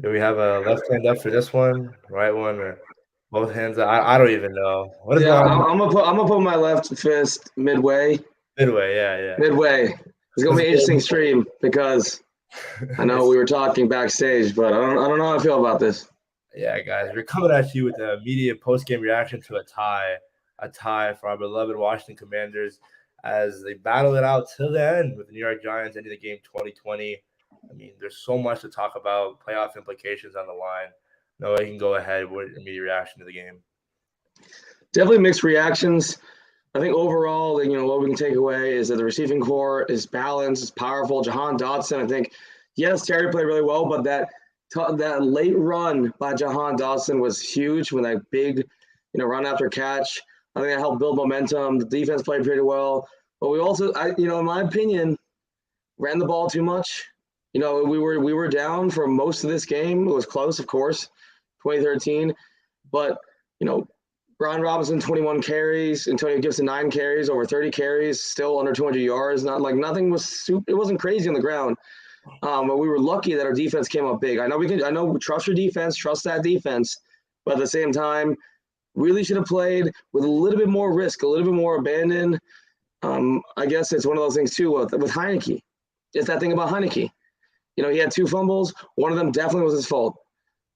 Do we have a left hand up for this one, right one, or both hands up? I don't even know. What is Yeah, going on I'm gonna put my left fist midway. midway? Yeah, yeah. Midway. It's gonna Let's be an interesting stream because I know it's, we were talking backstage, but I don't know how I feel about this. yeah, guys, we're coming at you with a immediate post game reaction to a tie for our beloved Washington Commanders as they battle it out till the end with the New York Giants ending the game 2020. I mean, there's so much to talk about, playoff implications on the line. No, I can go ahead with immediate reaction to the game. Definitely mixed reactions. I think overall, what we can take away is that the receiving core is balanced, is powerful. Jahan Dotson, I think, yes, Terry played really well, but that late run by Jahan Dotson was huge when that big, run after catch. I think that helped build momentum. The defense played pretty well, but we also, in my opinion, ran the ball too much. We were down for most of this game. It was close, of course, 2013, but you know, Brian Robinson 21 carries, Antonio Gibson 9 carries, over 30 carries, still under 200 yards. Not like nothing was super. It wasn't crazy on the ground, but we were lucky that our defense came up big. I know we can. I know trust your defense, trust that defense, but at the same time, really should have played with a little bit more risk, a little bit more abandon. I guess it's one of those things too with Heineke. It's that thing about Heineke. He had 2 fumbles. One of them definitely was his fault.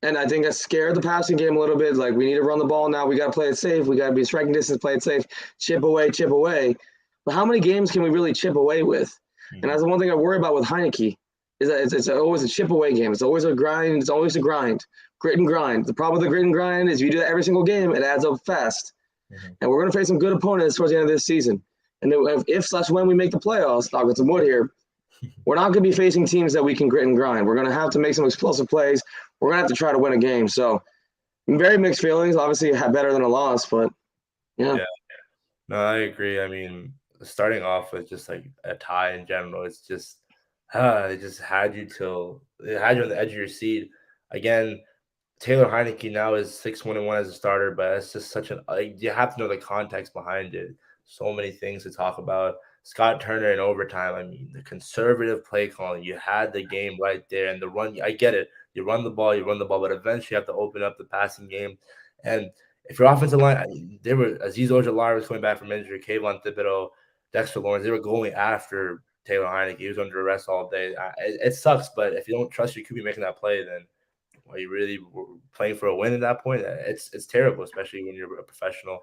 And I think that scared the passing game a little bit. Like, we need to run the ball now. We got to play it safe. We got to be striking distance, play it safe, chip away, chip away. But how many games can we really chip away with? And that's the one thing I worry about with Heineke is that it's always a chip away game. It's always a grind. It's always a grind, grit and grind. The problem with the grit and grind is if you do that every single game, it adds up fast. Mm-hmm. And we're going to face some good opponents towards the end of this season. And if/when we make the playoffs, knock on some wood here, we're not going to be facing teams that we can grit and grind. We're going to have to make some explosive plays. We're going to have to try to win a game. So, very mixed feelings. Obviously, better than a loss, but yeah. Yeah. No, I agree. I mean, starting off with just like a tie in general, it's just it just had you till it had you on the edge of your seat. Again, Taylor Heineke now is 6-1-1 as a starter, but it's just such an you have to know the context behind it. So many things to talk about. Scott Turner in overtime. I mean, the conservative play calling. You had the game right there, and the run. I get it. You run the ball, but eventually you have to open up the passing game. And if your offensive line, they were Aziz Ojulari was coming back from injury, Kayvon Thibodeau, Dexter Lawrence. They were going after Taylor Heineke. He was under arrest all day. It sucks, but if you don't trust your QB making that play, then are you really playing for a win at that point? It's terrible, especially when you're a professional.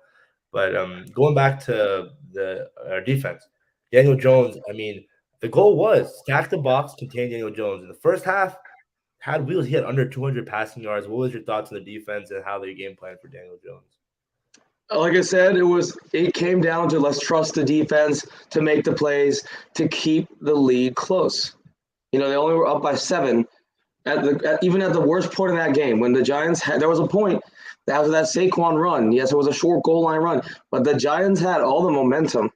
But going back to the our defense, Daniel Jones. I mean, the goal was stack the box, contain Daniel Jones. In the first half, had wheels. He had under 200 passing yards. What was your thoughts on the defense and how they game plan for Daniel Jones? Like I said, it came down to let's trust the defense to make the plays to keep the lead close. They only were up by 7 even at the worst point in that game when the Giants had. There was a point after that Saquon run. Yes, it was a short goal line run, but the Giants had all the momentum.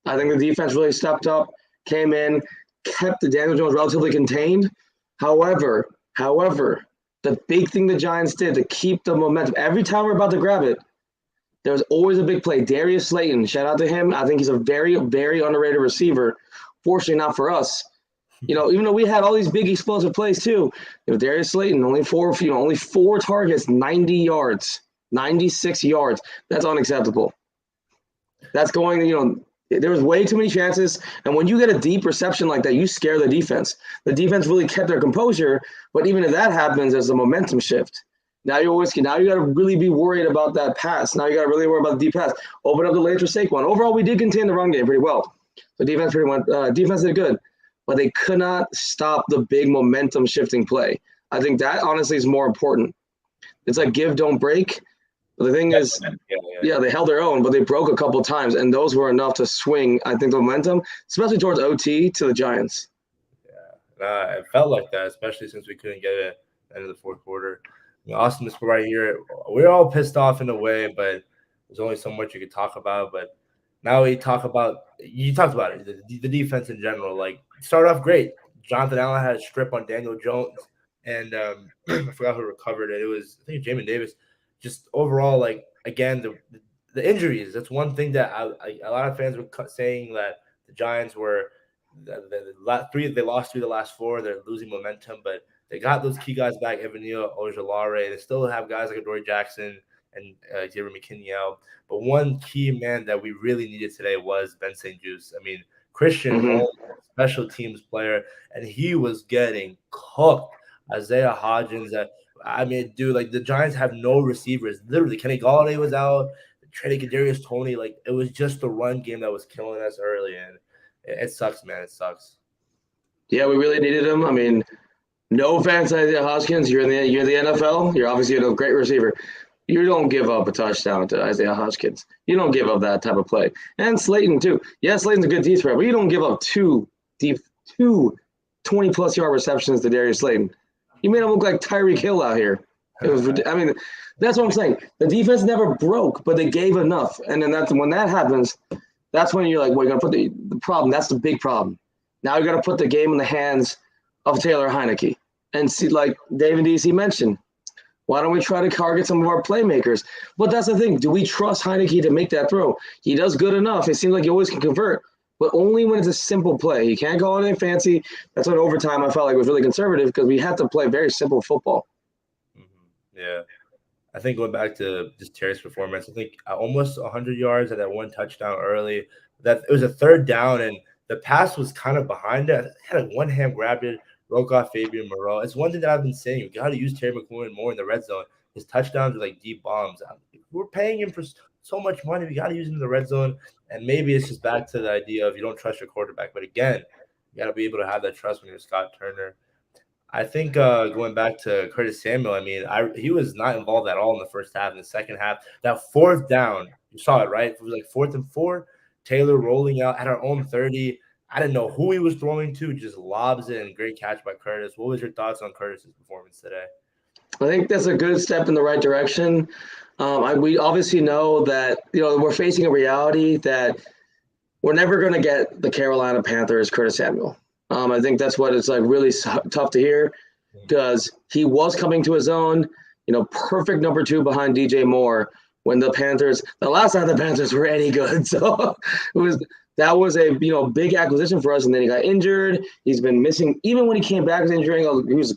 I think the defense really stepped up, came in, kept the Daniel Jones relatively contained. However, the big thing the Giants did to keep the momentum, every time we're about to grab it, there's always a big play. Darius Slayton, shout out to him. I think he's a very, very underrated receiver. Fortunately, not for us. Even though we had all these big explosive plays too, Darius Slayton only four targets, 90 yards, 96 yards. That's unacceptable. That's going. There was way too many chances, and when you get a deep reception like that, you scare the defense. The defense really kept their composure, but even if that happens, there's a momentum shift. Now you got to really be worried about that pass. Now you got to really worry about the deep pass. Open up the lanes for Saquon. Overall, we did contain the run game pretty well. The defense did good, but they could not stop the big momentum shifting play. I think that honestly is more important. It's like give, don't break. But the thing is, yeah, they held their own, but they broke a couple times, and those were enough to swing, I think, the momentum, especially towards OT to the Giants. Yeah, it felt like that, especially since we couldn't get it at the end of the fourth quarter. Austin, this right here, we're all pissed off in a way, but there's only so much you could talk about. But now we talk about you talked about it, the defense in general. Like started off great. Jonathan Allen had a strip on Daniel Jones, and I forgot who recovered it. It was I think Jamin Davis. Just overall, like again, the injuries. That's one thing that a lot of fans were saying that the Giants were They lost 3 of the last 4. They're losing momentum, but they got those key guys back, Evan Neal, Ojulari. They still have guys like Adoree Jackson and Xavier McKinney out. But one key man that we really needed today was Ben St. Juste. I mean, Christian Holmes, special teams player, and he was getting cooked. Isaiah Hodgins, I mean, dude, like the Giants have no receivers. Literally, Kenny Galladay was out. Trading Kadarius Toney, like it was just the run game that was killing us early, and it sucks, man. It sucks. Yeah, we really needed him. I mean, no offense, Isaiah Hodgins. You're the NFL. You're obviously a great receiver. You don't give up a touchdown to Isaiah Hodgins. You don't give up that type of play. And Slayton too. Yeah, Slayton's a good deep threat, but you don't give up two 20-plus yard receptions to Darius Slayton. You made him look like Tyreek Hill out here. It was. I mean, that's what I'm saying. The defense never broke, but they gave enough. And then when that happens, that's when you're like, well, you're going to put the problem. That's the big problem. Now you got to put the game in the hands of Taylor Heineke. And see, like David DC mentioned, why don't we try to target some of our playmakers? But that's the thing. Do we trust Heineke to make that throw? He does good enough. It seems like he always can convert, but only when it's a simple play. He can't go anything fancy. That's when overtime I felt like was really conservative because we had to play very simple football. Mm-hmm. Yeah. I think going back to just Terry's performance, I think almost 100 yards at that one touchdown early. That it was a third down, and the pass was kind of behind it. I had one hand grabbed it, broke off Fabian Moreau. It's one thing that I've been saying. You got to use Terry McLaurin more in the red zone. His touchdowns are like deep bombs. We're paying him for so much money. We got to use him in the red zone. And maybe it's just back to the idea of you don't trust your quarterback. But again, you got to be able to have that trust when you're Scott Turner. I think going back to Curtis Samuel, I mean, he was not involved at all in the first half. In the second half, that fourth down, you saw it, right? It was like 4th and 4. Taylor rolling out at our own 30. I didn't know who he was throwing to, just lobs it, and great catch by Curtis. What was your thoughts on Curtis's performance today? I think that's a good step in the right direction. We obviously know that we're facing a reality that we're never going to get the Carolina Panthers Curtis Samuel. I think that's what it's like really tough to hear because he was coming to his own, perfect number 2 behind DJ Moore when the last time the Panthers were any good. So that was a big acquisition for us, and then he got injured. He's been missing even when he came back. He was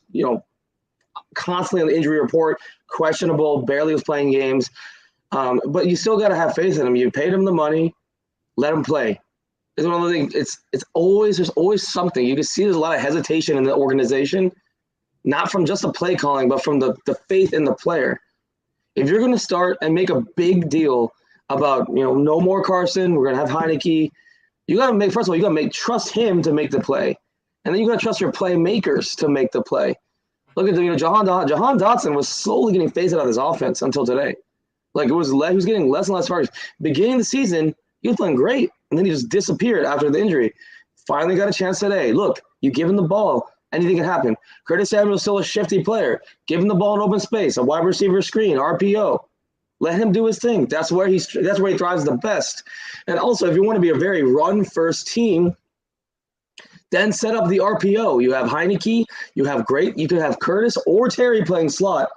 constantly on the injury report, questionable, barely was playing games. But you still got to have faith in him. You paid him the money, let him play. It's one of the things. There's always something. You can see there's a lot of hesitation in the organization, not from just the play calling, but from the faith in the player. If you're going to start and make a big deal about no more Carson, we're going to have Heineke. You got to trust him to make the play, and then you got to trust your playmakers to make the play. Look at Jahan Dotson was slowly getting phased out of this offense until today. Like he was getting less and less targets. Beginning of the season, he was playing great, and then he just disappeared after the injury. Finally got a chance today. Look, you give him the ball, anything can happen. Curtis Samuel's still a shifty player. Give him the ball in open space, a wide receiver screen, RPO. Let him do his thing. That's where he thrives the best. And also, if you want to be a very run-first team, then set up the RPO. You have Heineke. You could have Curtis or Terry playing slot.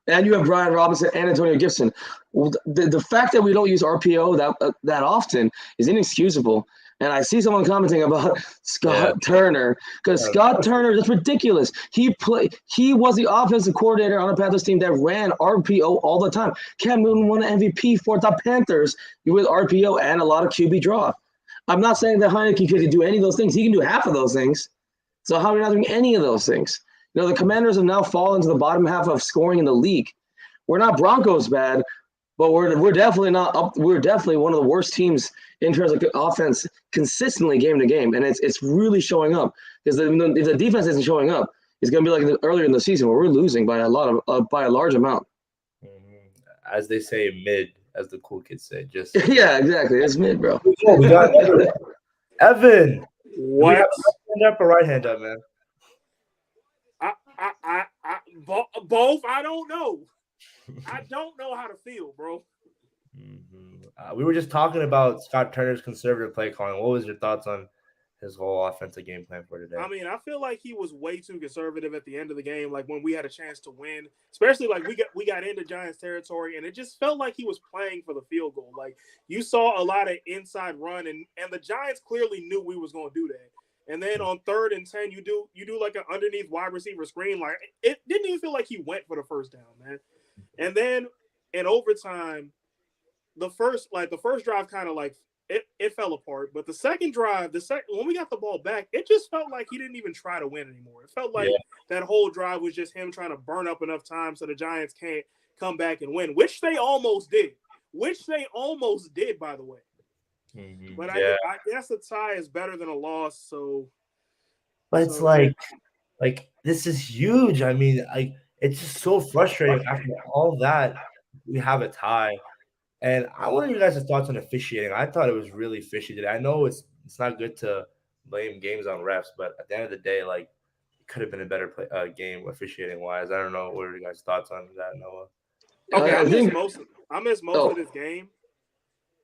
And you have Brian Robinson and Antonio Gibson. The fact that we don't use RPO that often is inexcusable. And I see someone commenting about Scott Turner because Scott Turner, that's ridiculous. He was the offensive coordinator on a Panthers team that ran RPO all the time. Cam Newton won an MVP for the Panthers with RPO and a lot of QB draw. I'm not saying that Heineke could do any of those things. He can do half of those things. So how are we not doing any of those things? The Commanders have now fallen to the bottom half of scoring in the league. We're not Broncos bad, but we're definitely not up. We're definitely one of the worst teams in terms of offense consistently game to game, and it's really showing up. Because if the defense isn't showing up, it's going to be like earlier in the season where we're losing by a large amount. As they say, mid. As the cool kids say, just yeah, exactly. It's mid, bro. We got Evan. What? We have a left hand up or right hand up, man? Both. I don't know. I don't know how to feel, bro. Mm-hmm. We were just talking about Scott Turner's conservative play calling. What was your thoughts on his whole offensive game plan for today. I mean, I feel like he was way too conservative at the end of the game. Like when we had a chance to win, especially like we got into Giants territory, and it just felt like he was playing for the field goal. Like you saw a lot of inside run, and the Giants clearly knew we was going to do that. And then on 3rd and 10, you do like an underneath wide receiver screen. Like it didn't even feel like he went for the first down, man. And then in overtime, the first drive kind of like it fell apart. But the second drive, when we got the ball back, it just felt like he didn't even try to win anymore. It felt like that whole drive was just him trying to burn up enough time so the Giants can't come back and win, which they almost did. By the way. Mm-hmm. But I guess a tie is better than a loss. So, but it's like this is huge. I mean, it's just so frustrating after all that. We have a tie. And I want you guys' thoughts on officiating. I thought it was really fishy today. I know it's not good to blame games on refs, but at the end of the day, like it could have been a better game officiating wise. I don't know. What are you guys' thoughts on that, Noah? Okay, I missed most of this game.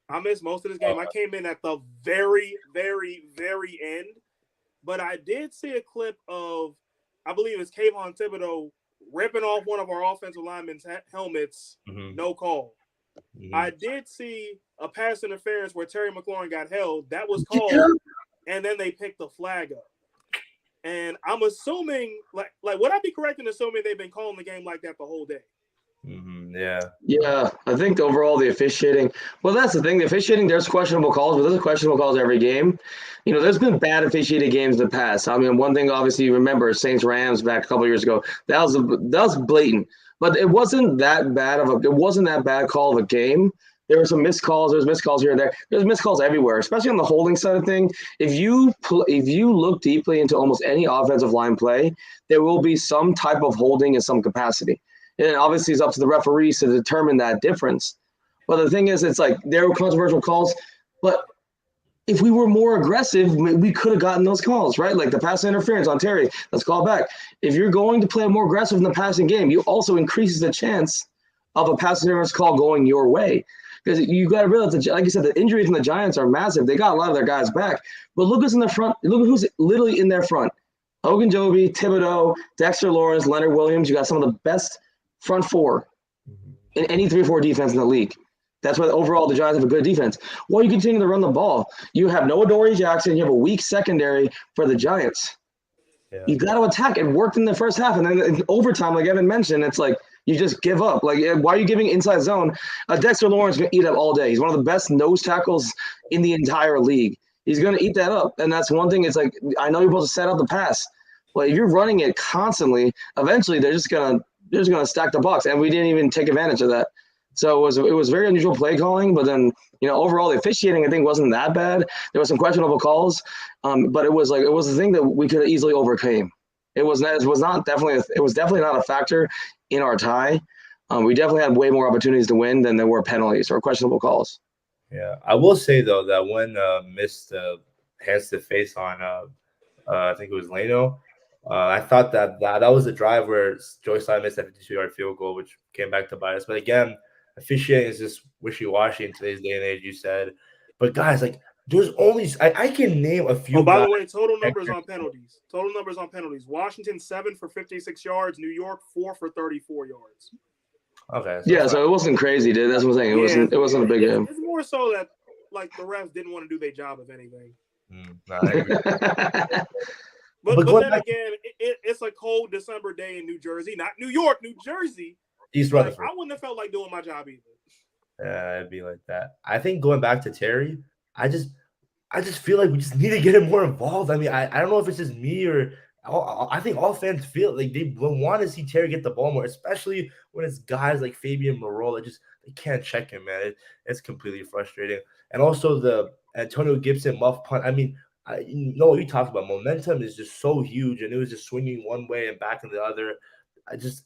I came in at the very, very, very end, but I did see a clip of, I believe it's Kayvon Thibodeau ripping off one of our offensive linemen's helmets. Mm-hmm. No call. Mm-hmm. I did see a pass interference where Terry McLaurin got held. That was called, and then they picked the flag up. And I'm assuming, like, would I be correct in assuming they've been calling the game like that the whole day? Mm-hmm. Yeah. I think overall the officiating. Well, that's the thing. The officiating, there's questionable calls, but there's questionable calls every game. You know, there's been bad officiated games in the past. I mean, one thing obviously you remember Saints Rams back a couple of years ago. That was blatant, but it wasn't that bad call of a game. There were some missed calls. There's missed calls here and there. There's missed calls everywhere, especially on the holding side of thing. If you look deeply into almost any offensive line play, there will be some type of holding in some capacity. And obviously it's up to the referees to determine that difference. But the thing is, it's like there were controversial calls, but if we were more aggressive, we could have gotten those calls, right? Like the pass interference on Terry, let's call back. If you're going to play more aggressive in the passing game, you also increases the chance of a pass interference call going your way. Because you got to realize, that, like you said, the injuries in the Giants are massive. They got a lot of their guys back. But look who's in the front. Look who's literally in their front. Ogunjobi, Thibodeau, Dexter Lawrence, Leonard Williams. You got some of the best front four in any 3-4 defense in the league. That's why overall the Giants have a good defense. Well, you continue to run the ball. You have Noah Dory Jackson. You have a weak secondary for the Giants. Yeah. You got to attack. It worked in the first half. And then in overtime, like Evan mentioned, it's like you just give up. Like, why are you giving inside zone? Dexter Lawrence is going to eat up all day. He's one of the best nose tackles in the entire league. He's going to eat that up. And that's one thing. It's like, I know you're supposed to set up the pass. But if you're running it constantly, eventually they're just going to stack the box. And we didn't even take advantage of that. So it was very unusual play calling, but then, you know, overall the officiating I think wasn't that bad. There was some questionable calls, but it was the thing that we could have easily overcame. It was definitely not a factor in our tie. We definitely had way more opportunities to win than there were penalties or questionable calls. Yeah, I will say though that when missed hands to face on I think it was Leno. I thought that was a drive where Joey Slye missed a 52-yard field goal, which came back to bite us. But again, officiating is just wishy-washy in today's day and age, you said. But guys, like, there's only I can name a few. Oh, by the way, total numbers on penalties. Washington 7 for 56 yards. New York 4 for 34 yards. Okay. So it wasn't crazy, dude. That's what I'm saying. It wasn't a big game. It's more so that like the refs didn't want to do their job, if anything. I agree. But then again, it's a cold December day in New Jersey, not New York, New Jersey. East Rutherford. I wouldn't have felt like doing my job either. Yeah, it'd be like that. I think going back to Terry, I just feel like we just need to get him more involved. I mean, I don't know if it's just me or I think all fans feel like they want to see Terry get the ball more, especially when it's guys like Fabian Moreau that they can't check him, man. It's completely frustrating. And also the Antonio Gibson muff punt. I mean, you know what you talked about. Momentum is just so huge, and it was just swinging one way and back in the other.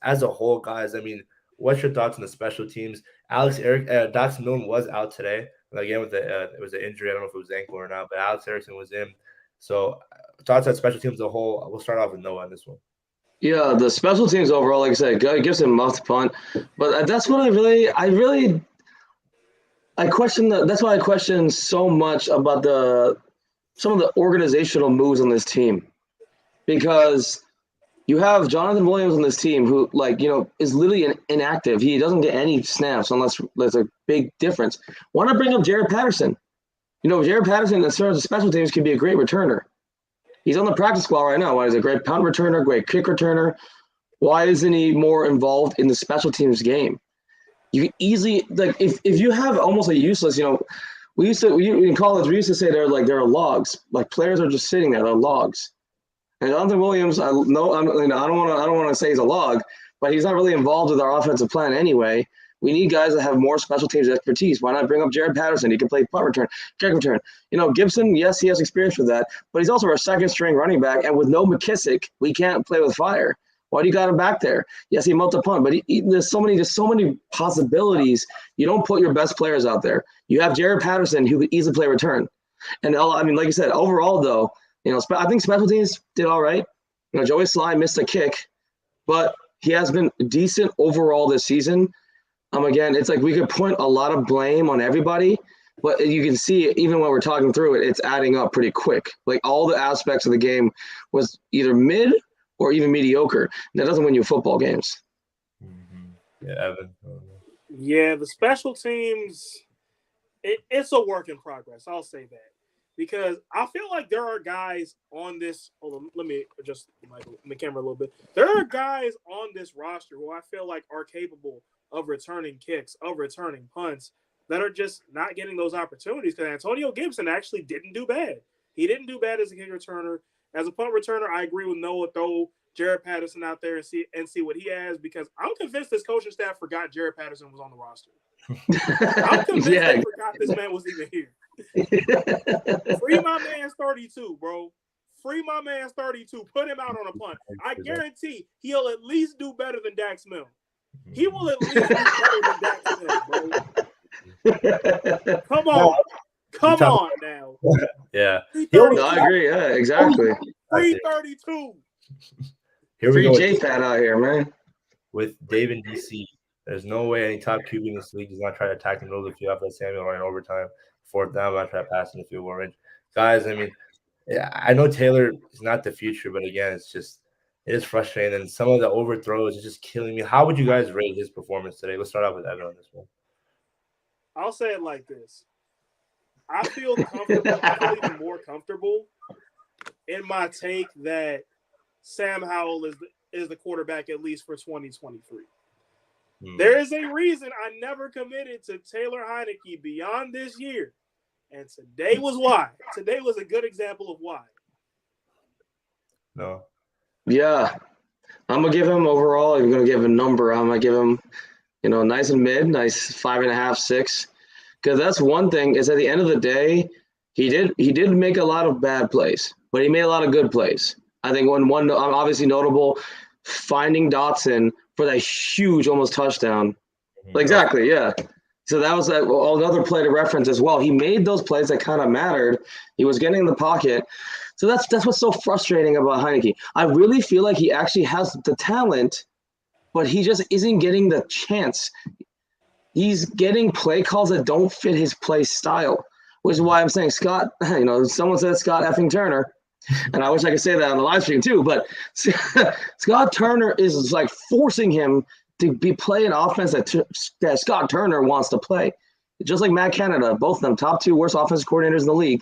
As a whole, guys, I mean, what's your thoughts on the special teams? Dax Milne was out today. Again, it was an injury. I don't know if it was ankle or not, but Alex Erickson was in. So thoughts on special teams as a whole. We'll start off with Noah on this one. Yeah, the special teams overall, like I said, Gibson muffed punt. But that's what I question. That's why I question so much about the some of the organizational moves on this team, because you have Jonathan Williams on this team who, is literally inactive. He doesn't get any snaps unless there's a big difference. Why not bring up Jared Patterson? Jared Patterson, in terms of special teams, can be a great returner. He's on the practice squad right now. Why? He's a great punt returner, great kick returner. Why isn't he more involved in the special teams game? You can easily, if you have almost a useless, in college, we used to say there are logs. Like, players are just sitting there, they're logs. And Jonathan Williams, I don't want to say he's a log, but he's not really involved with our offensive plan anyway. We need guys that have more special teams expertise. Why not bring up Jared Patterson? He can play punt return, kick return. Gibson, yes, he has experience with that, but he's also our second string running back. And with no McKissick, we can't play with fire. Why do you got him back there? Yes, he melted punt, but there's so many possibilities. You don't put your best players out there. You have Jared Patterson who could easily play return. And like I said, overall though, I think special teams did all right. Joey Sly missed a kick, but he has been decent overall this season. Again, it's like we could point a lot of blame on everybody, but you can see even when we're talking through it, it's adding up pretty quick. Like, all the aspects of the game was either mid or even mediocre. That doesn't win you football games. Mm-hmm. Yeah, Evan. Yeah, the special teams, it's a work in progress. I'll say that. Because I feel like there are guys on this. Hold on, let me adjust my camera a little bit. There are guys on this roster who I feel like are capable of returning kicks, of returning punts, that are just not getting those opportunities. Because Antonio Gibson actually didn't do bad. He didn't do bad as a kick returner. As a punt returner, I agree with Noah. Throw Jared Patterson out there and see what he has. Because I'm convinced this coaching staff forgot Jared Patterson was on the roster. I'm convinced they forgot this man was even here. Free my man's 32, bro. Free my man's 32. Put him out on a punt. I guarantee he'll at least do better than Dax Milne. He will at least do better than Dax Milne, bro. Come on now. Yeah. No, I agree. Yeah, exactly. 332. Here we go. J-Pat out here, man. With Dave in DC, there's no way any top QB in this league does not try to attack the middle of the field after Samuel running overtime. Fourth down, not try to pass in the field goal range. Guys, I know Taylor is not the future, but again, it is frustrating. And some of the overthrows is just killing me. How would you guys rate his performance today? Let's start off with Evan on this one. I'll say it like this. I feel comfortable. I feel even more comfortable in my take that Sam Howell is the quarterback, at least for 2023. There is a reason I never committed to Taylor Heinicke beyond this year. And today was why. Today was a good example of why. No. Yeah. I'm going to give him overall, I'm going to give a number. I'm going to give him, nice and mid, nice 5.5, 6. Because that's one thing is at the end of the day, he did make a lot of bad plays, but he made a lot of good plays. I think one obviously notable, finding Dotson for that huge almost touchdown. Exactly, yeah. So that was another play to reference as well. He made those plays that kind of mattered. He was getting in the pocket. So that's what's so frustrating about Heinicke. I really feel like he actually has the talent, but he just isn't getting the chance. He's getting play calls that don't fit his play style, which is why I'm saying Scott, someone said Scott effing Turner. And I wish I could say that on the live stream too, but Scott Turner is like forcing him to be playing offense that Scott Turner wants to play. Just like Matt Canada, both of them, top 2 worst offensive coordinators in the league.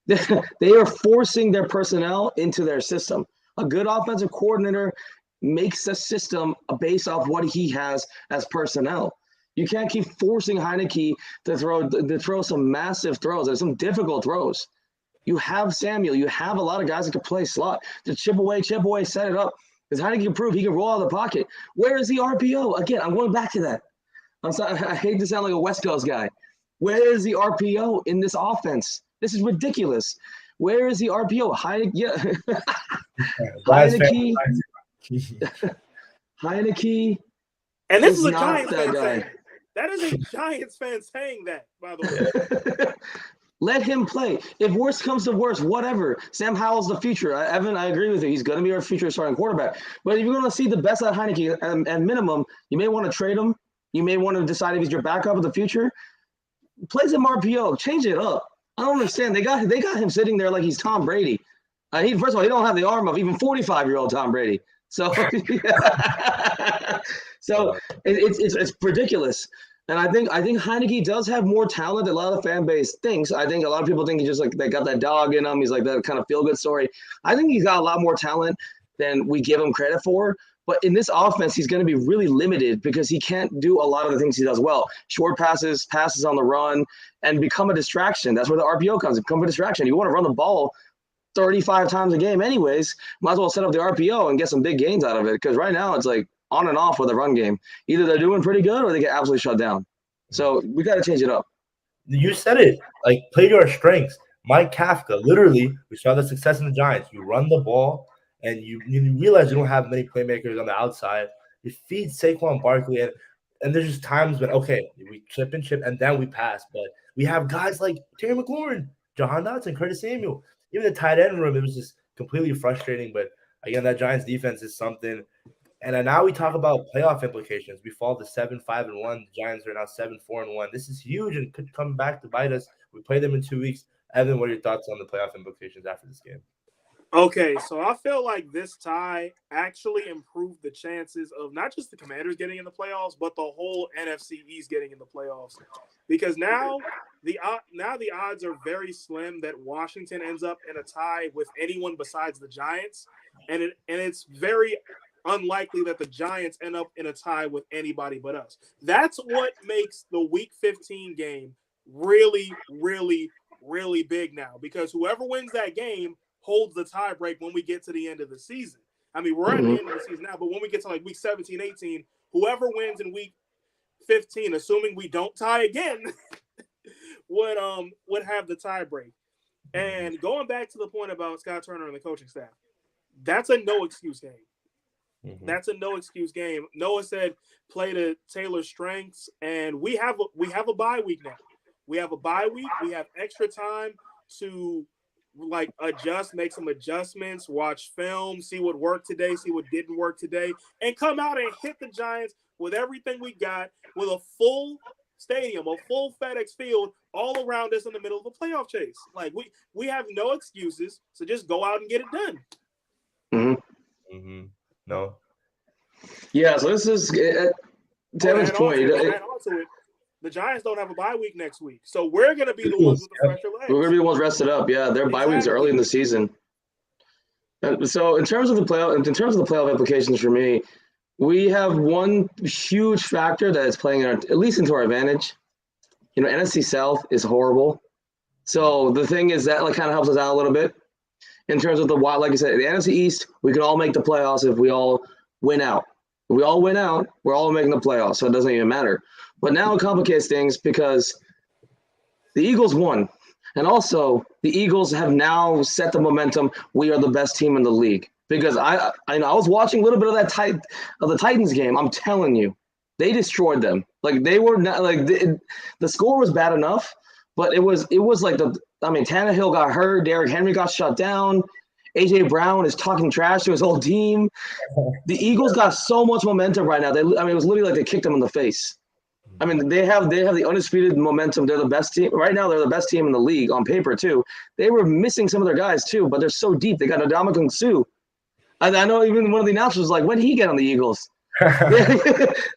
They are forcing their personnel into their system. A good offensive coordinator makes a system based off what he has as personnel. You can't keep forcing Heinicke to throw some massive throws. There's some difficult throws. You have Samuel. You have a lot of guys that can play slot. To chip away, set it up. Because Heinicke can prove he can roll out of the pocket. Where is the RPO? Again, I'm going back to that. I'm sorry, I hate to sound like a West Coast guy. Where is the RPO in this offense? This is ridiculous. Where is the RPO? Heinicke. And this is a Giants fan saying. That is a Giants fan saying that, by the way. Let him play. If worst comes to worst, whatever. Sam Howell's the future. Evan, I agree with you. He's going to be our future starting quarterback. But if you're going to see the best out of Heinicke, at minimum, you may want to trade him. You may want to decide if he's your backup in the future. Play some RPO. Change it up. I don't understand. They got him sitting there like he's Tom Brady. First of all, he don't have the arm of even 45-year-old Tom Brady. So, so it's ridiculous. And I think Heineke does have more talent than a lot of the fan base thinks. I think a lot of people think he's just like they got that dog in him. He's like that kind of feel good story. I think he's got a lot more talent than we give him credit for. But in this offense, he's going to be really limited because he can't do a lot of the things he does well. Short passes on the run, and become a distraction. That's where the RPO comes. Become a distraction. You want to run the ball 35 times a game anyways, might as well set up the RPO and get some big gains out of it, because right now it's like on and off with a run game. Either they're doing pretty good or they get absolutely shut down. So we got to change it up. You said it. Like, play to our strengths. Mike Kafka, literally, we saw the success in the Giants. You run the ball, and you realize you don't have many playmakers on the outside. You feed Saquon Barkley, and there's just times when, okay, we chip and then we pass. But we have guys like Terry McLaurin, Jahan Dotson, Curtis Samuel. Even the tight end room, it was just completely frustrating. But again, that Giants defense is something. And then now we talk about playoff implications. We fall to 7-5-1. The Giants are now 7-4-1. This is huge and could come back to bite us. We play them in 2 weeks. Evan, what are your thoughts on the playoff implications after this game? Okay, so I feel like this tie actually improved the chances of not just the Commanders getting in the playoffs, but the whole NFC East getting in the playoffs. Because now the odds are very slim that Washington ends up in a tie with anyone besides the Giants, and it's very unlikely that the Giants end up in a tie with anybody but us. That's what makes the Week 15 game really, really, really big now, because whoever wins that game holds the tie break when we get to the end of the season. I mean, we're at the end of the season now, but when we get to like week 17, 18, whoever wins in week 15, assuming we don't tie again, would have the tie break. And going back to the point about Scott Turner and the coaching staff, that's a no excuse game. Mm-hmm. That's a no excuse game. Noah said play to Taylor's strengths, and we have a bye week now. We have a bye week. We have extra time to like adjust, make some adjustments, watch film, see what worked today, see what didn't work today, and come out and hit the Giants with everything we got, with a full stadium, a full FedEx Field all around us in the middle of a playoff chase. Like we have no excuses, so just go out and get it done. Mm-hmm. Mm-hmm. No. Yeah, so this is Devin's point. The Giants don't have a bye week next week, so we're going to be the ones with the fresher legs. We're going to be the ones rested up. Yeah, their bye weeks are early in the season. So in terms of the playoff implications for me, we have one huge factor that is playing at least into our advantage. You know, NFC South is horrible, so the thing is that like kind of helps us out a little bit in terms of like I said, the NFC East, we can all make the playoffs if we all win out. If we all win out, we're all making the playoffs, so it doesn't even matter. But now it complicates things because the Eagles won. And also, the Eagles have now set the momentum. We are the best team in the league. Because I was watching a little bit of the Titans game. I'm telling you, they destroyed them. Like they were not like the score was bad enough, but it was like Tannehill got hurt, Derrick Henry got shut down. AJ Brown is talking trash to his whole team. The Eagles got so much momentum right now. It was literally like they kicked them in the face. I mean, they have the undisputed momentum. They're the best team right now. They're the best team in the league on paper too. They were missing some of their guys too, but they're so deep. They got Ndamukong Suh. I know even one of the announcers was like, "When did he get on the Eagles?"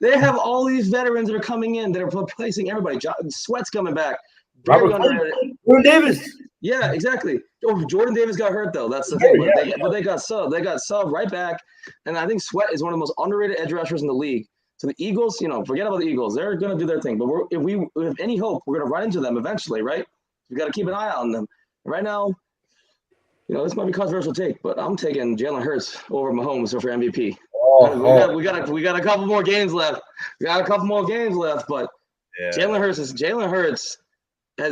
They have all these veterans that are coming in that are replacing everybody. Sweat's coming back. Jordan Davis. Yeah, exactly. Oh, Jordan Davis got hurt though. That's the thing. But they got subbed. They got subbed right back. And I think Sweat is one of the most underrated edge rushers in the league. So the Eagles, forget about the Eagles. They're going to do their thing. But if we have any hope, we're going to run into them eventually, right? We got to keep an eye on them. Right now, this might be a controversial take, but I'm taking Jalen Hurts over Mahomes for MVP. We got a couple more games left. But yeah. Jalen Hurts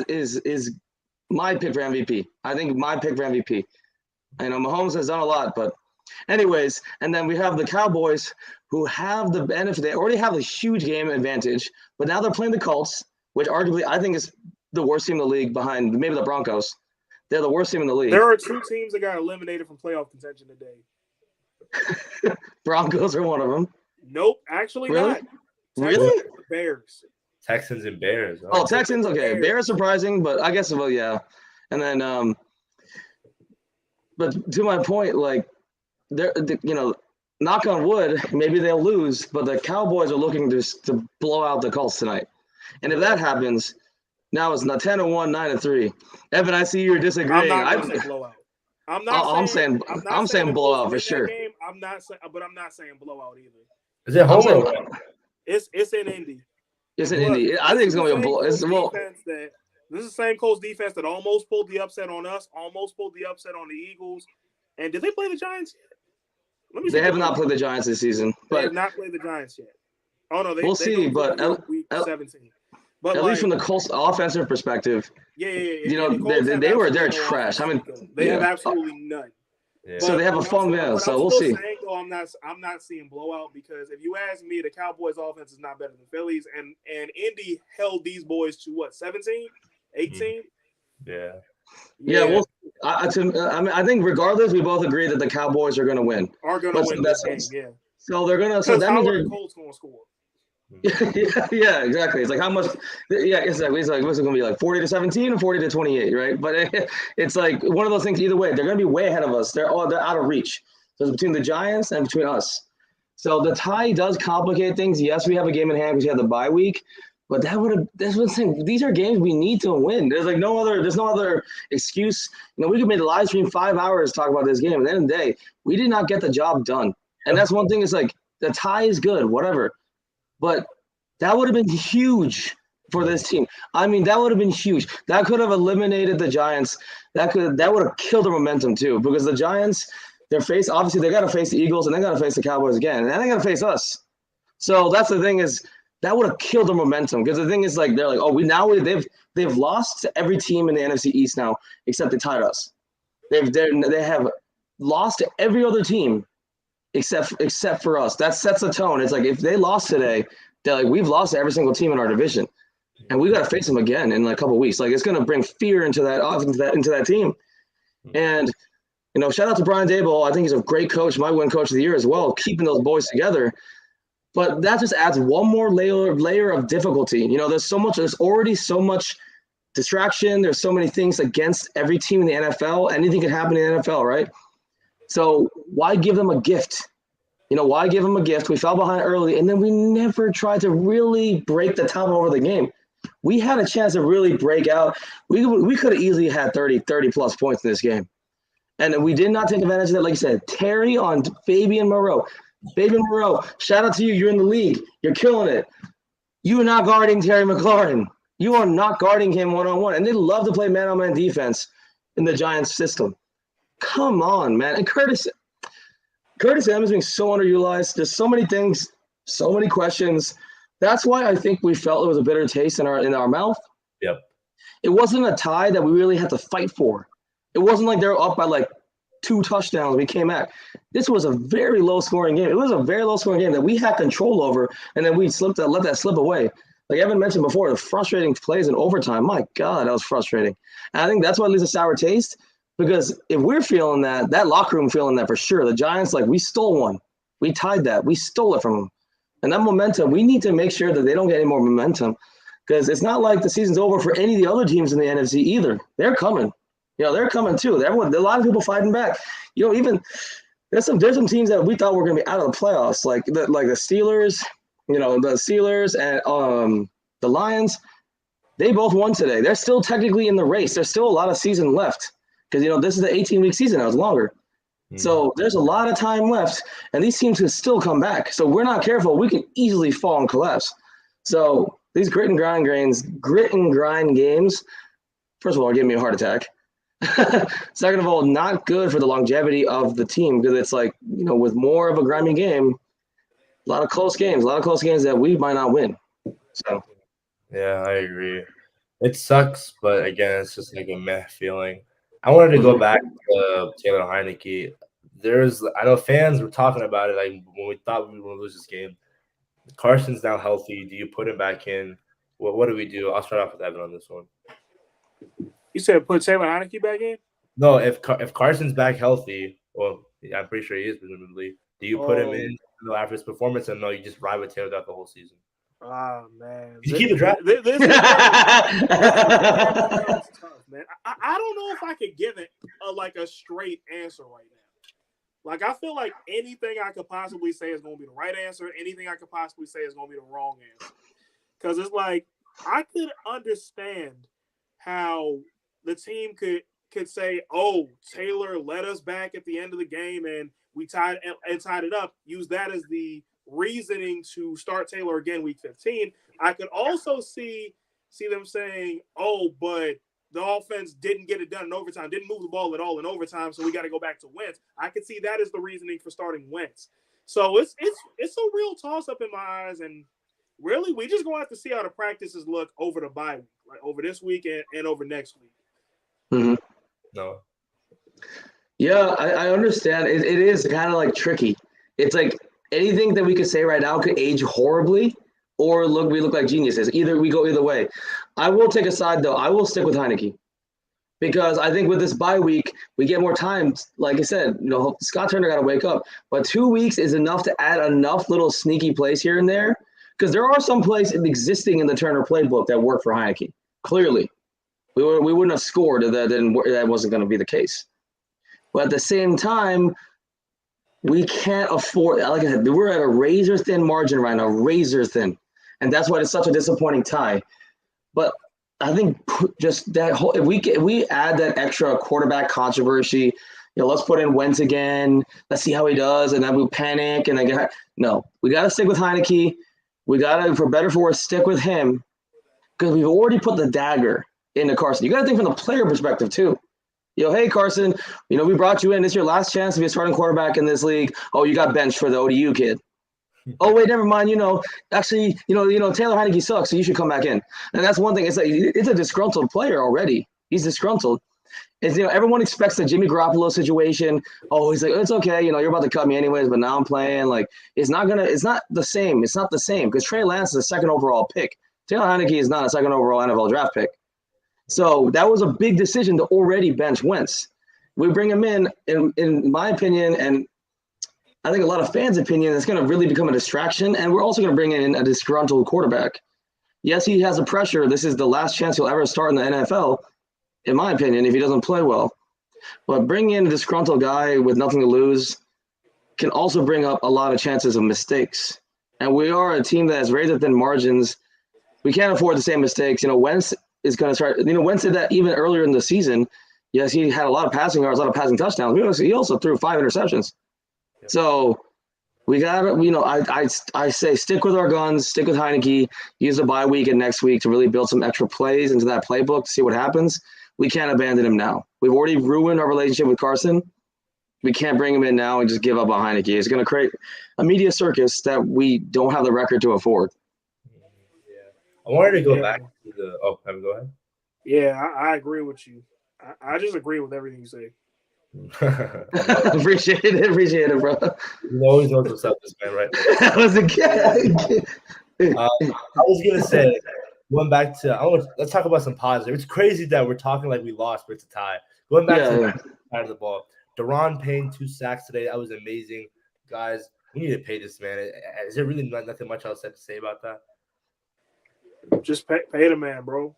is my pick for MVP. I think my pick for MVP. I know Mahomes has done a lot, but anyways, and then we have the Cowboys who have the benefit. They already have a huge game advantage, but now they're playing the Colts, which arguably I think is the worst team in the league behind maybe the Broncos. They're the worst team in the league. There are two teams that got eliminated from playoff contention today. Broncos are one of them. Nope, actually really? not. Really? Bears. Texans and Bears. Oh, Texans. Okay, Bears surprising, but I guess yeah. And then but to my point, like they're knock on wood, maybe they'll lose, but the Cowboys are looking to blow out the Colts tonight. And if that happens, now it's not 10-1, 9-3. Evan, I see you're disagreeing. I'm not going to say blowout. I'm saying blowout for sure. Game. I'm not saying blowout either. Is it home or what? It's in Indy. It's in Indy. I think it's going to be a blowout. This is the same Colts defense that almost pulled the upset on us, almost pulled the upset on the Eagles. And did they play the Giants yet? They have not played the Giants this season. They have not played the Giants yet. Oh no, we'll see. But week 17. But at least from the Colts offensive perspective, they're trash. I mean, they have absolutely none. Yeah. So they have a fun man. So we'll see. I'm not seeing blowout because if you ask me, the Cowboys' offense is not better than Philly's, and Indy held these boys to what 17, 18. Yeah. Yeah. Well, I think regardless, we both agree that the Cowboys are going to win. This game. Yeah. So they're going to. So that means the Colts going to score. yeah, exactly. It's like how much? Yeah, exactly. It's like what's it going to be like 40-17 or 40-28, right? But it's like one of those things. Either way, they're going to be way ahead of us. They're out of reach. So it's between the Giants and between us. So the tie does complicate things. Yes, we have a game in hand because we have the bye week, but that's what I'm saying. These are games we need to win. There's no other excuse. We could make a live stream 5 hours talk about this game. At the end of the day, we did not get the job done. And that's one thing. It's like the tie is good, whatever. But that would have been huge for this team. I mean, that would have been huge. That could have eliminated the Giants. That would have killed the momentum too, because the Giants, they got to face the Eagles and they got to face the Cowboys again, and then they got to face us. So that's the thing is that would have killed the momentum, because the thing is like they're like, they've lost to every team in the NFC East now except they tied us. They have lost to every other team except for us. That sets the tone. It's like if they lost today, they're like, we've lost to every single team in our division, and we got to face them again in like a couple of weeks. Like it's going to bring fear into that team. And shout out to Brian Daboll. I think he's a great coach, might win Coach of the Year as well, keeping those boys together. But that just adds one more layer of difficulty. There's already so much distraction. There's so many things against every team in the NFL. Anything can happen in the NFL, right? So why give them a gift? Why give them a gift? We fell behind early, and then we never tried to really break the top over the game. We had a chance to really break out. We could have easily had 30-plus points in this game. And we did not take advantage of that. Like you said, Terry on Fabian Moreau. Fabian Moreau, shout out to you. You're in the league. You're killing it. You are not guarding Terry McLaurin. You are not guarding him one-on-one. And they love to play man-on-man defense in the Giants system. Come on, man. And Curtis Samuel is being so underutilized. There's so many things, so many questions. That's why I think we felt it was a bitter taste in our mouth. Yep. It wasn't a tie that we really had to fight for. It wasn't like they were up by like 2 touchdowns. We came back. This was a very low-scoring game. It was a very low-scoring game that we had control over, and then we let that slip away. Like Evan mentioned before, the frustrating plays in overtime. My God, that was frustrating. And I think that's what leaves a sour taste. Because if we're feeling that locker room feeling that for sure. The Giants, like, we stole one. We tied that. We stole it from them. And that momentum, we need to make sure that they don't get any more momentum. Because it's not like the season's over for any of the other teams in the NFC either. They're coming. They're coming too. A lot of people fighting back. Even there's some teams that we thought were going to be out of the playoffs, like the Steelers, the Steelers and the Lions. They both won today. They're still technically in the race. There's still a lot of season left. Because, this is the 18-week season. That was longer. So there's a lot of time left, and these teams can still come back. So we're not careful, we can easily fall and collapse. So these grit and grind games, first of all, are giving me a heart attack. Second of all, not good for the longevity of the team, because it's like, with more of a grimy game, a lot of close games that we might not win. So yeah, I agree. It sucks, but again, it's just like a meh feeling. I wanted to go back to Taylor Heineke. I know fans were talking about it like when we thought we were going to lose this game. Carson's now healthy. Do you put him back in? What do we do? I'll start off with Evan on this one. You said put Taylor Heineke back in? No, if Carson's back healthy, well, I'm pretty sure he is presumably. Do you put him in after his performance, and no, you just ride with Taylor throughout the whole season? Ah, man. You keep the draft. This is tough, man. I don't know if I could give it a straight answer right now. Like, I feel like anything I could possibly say is going to be the right answer. Anything I could possibly say is going to be the wrong answer. Because it's like, I could understand how the team could say, oh, Taylor led us back at the end of the game and we tied it up. Use that as the reasoning to start Taylor again week 15. I could also see them saying, oh, but the offense didn't get it done in overtime, didn't move the ball at all in overtime, so we got to go back to Wentz. I could see that as the reasoning for starting Wentz. So it's a real toss-up in my eyes, and really we just going to have to see how the practices look over the bye week, like over this week and over next week. Mm-hmm. No. Yeah, I understand. It is kind of like tricky. It's like anything that we could say right now could age horribly, or we look like geniuses. We go either way. I will take a side though. I will stick with Heineke because I think with this bye week we get more time. Like I said, Scott Turner got to wake up, but 2 weeks is enough to add enough little sneaky plays here and there because there are some plays existing in the Turner playbook that work for Heineke. Clearly, we wouldn't have scored if that wasn't going to be the case. But at the same time, we can't afford, like I said, we're at a razor-thin margin right now, razor-thin. And that's why it's such a disappointing tie. But I think just that whole, if we add that extra quarterback controversy, let's put in Wentz again, let's see how he does, and then we panic, and then we got to stick with Heineke. We got to, for better for worse, stick with him because we've already put the dagger into Carson. You got to think from the player perspective, too. Hey, Carson, we brought you in. This is your last chance to be a starting quarterback in this league. Oh, you got benched for the ODU kid. Oh, wait, never mind. Actually, Taylor Heineke sucks, so you should come back in. And that's one thing. It's like it's a disgruntled player already. He's disgruntled. It's, everyone expects the Jimmy Garoppolo situation. Oh, he's like, it's okay. You're about to cut me anyways, but now I'm playing. Like, it's not the same. It's not the same because Trey Lance is a second overall pick. Taylor Heineke is not a second overall NFL draft pick. So that was a big decision to already bench Wentz. We bring him in my opinion, and I think a lot of fans' opinion, it's going to really become a distraction. And we're also going to bring in a disgruntled quarterback. Yes, he has the pressure. This is the last chance he'll ever start in the NFL, in my opinion, if he doesn't play well. But bringing in a disgruntled guy with nothing to lose can also bring up a lot of chances of mistakes. And we are a team that has razor-thin margins. We can't afford the same mistakes. Wentz is going to start. Wentz did that even earlier in the season. Yes, he had a lot of passing yards, a lot of passing touchdowns. He also threw 5 interceptions. Yep. So we got to, I say stick with our guns, stick with Heineke, use the bye week and next week to really build some extra plays into that playbook to see what happens. We can't abandon him now. We've already ruined our relationship with Carson. We can't bring him in now and just give up on Heineke. It's going to create a media circus that we don't have the record to afford. I wanted to go back to the – oh, go ahead. Yeah, I agree with you. I just agree with everything you say. Appreciate it, bro. You always know what's up, this man, right? I was a kid. I was going to say, going back to – let's talk about some positive. It's crazy that we're talking like we lost, but it's a tie. Going back to the side of the ball. Deron Payne, 2 sacks today. That was amazing. Guys, we need to pay this man. Is there really nothing much else to say about that? Just pay the man, bro.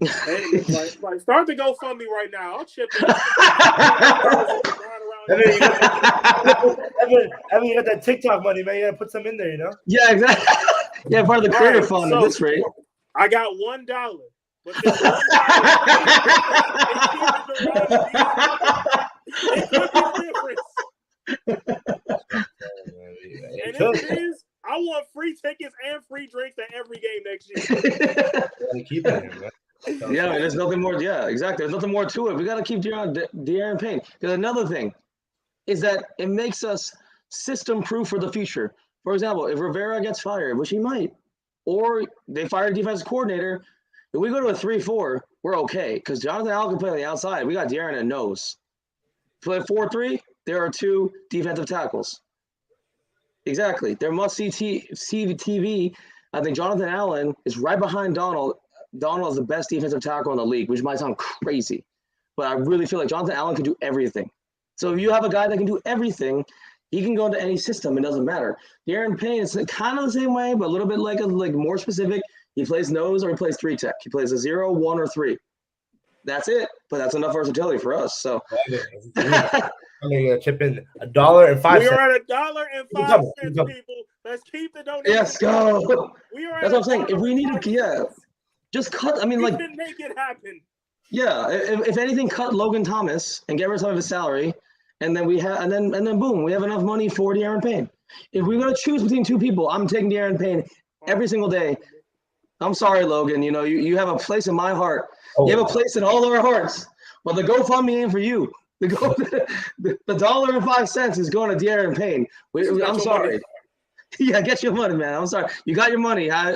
Hey, like start the GoFundMe right now. I'll chip in. You got that TikTok money, man. You gotta put some in there, Yeah, exactly. Yeah, part of the creator fund at this rate. I got $1. But this $1 and it is. I want free tickets and free drinks at every game next year. Keep it in, man. Yeah, there's nothing more. Yeah, exactly. There's nothing more to it. We got to keep De'Aaron Payne. Because another thing is that it makes us system-proof for the future. For example, if Rivera gets fired, which he might, or they fire a defensive coordinator, if we go to a 3-4, we're okay. Because Jonathan Allen can play on the outside. We got De'Aaron and nose. Play 4-3, there are 2 defensive tackles. Exactly. There must see TV. I think Jonathan Allen is right behind Donald. Donald is the best defensive tackle in the league, which might sound crazy. But I really feel like Jonathan Allen can do everything. So if you have a guy that can do everything, He can go into any system. It doesn't matter. De'Aaron Payne is kind of the same way, but a little bit like more specific. He plays nose or he plays 3-tech. He plays a 0, 1, or 3. That's it. But that's enough versatility for us. So I'm gonna chip in $1.05. We are at $1.05, people. Let's keep the donation. Yes, go. We are. That's what I'm saying. If we need to, just cut. I mean, we can make it happen. Yeah, if anything, cut Logan Thomas and get rid of some of his salary, and then and then boom, we have enough money for De'Aaron Payne. If we're gonna choose between two people, I'm taking De'Aaron Payne every single day. I'm sorry, Logan. You know, you have a place in my heart. You have a place in all our hearts. But the GoFundMe ain't for you. The $1.05 is going to De'Aaron Payne. I'm sorry. Yeah, get your money, man. I'm sorry. You got your money. I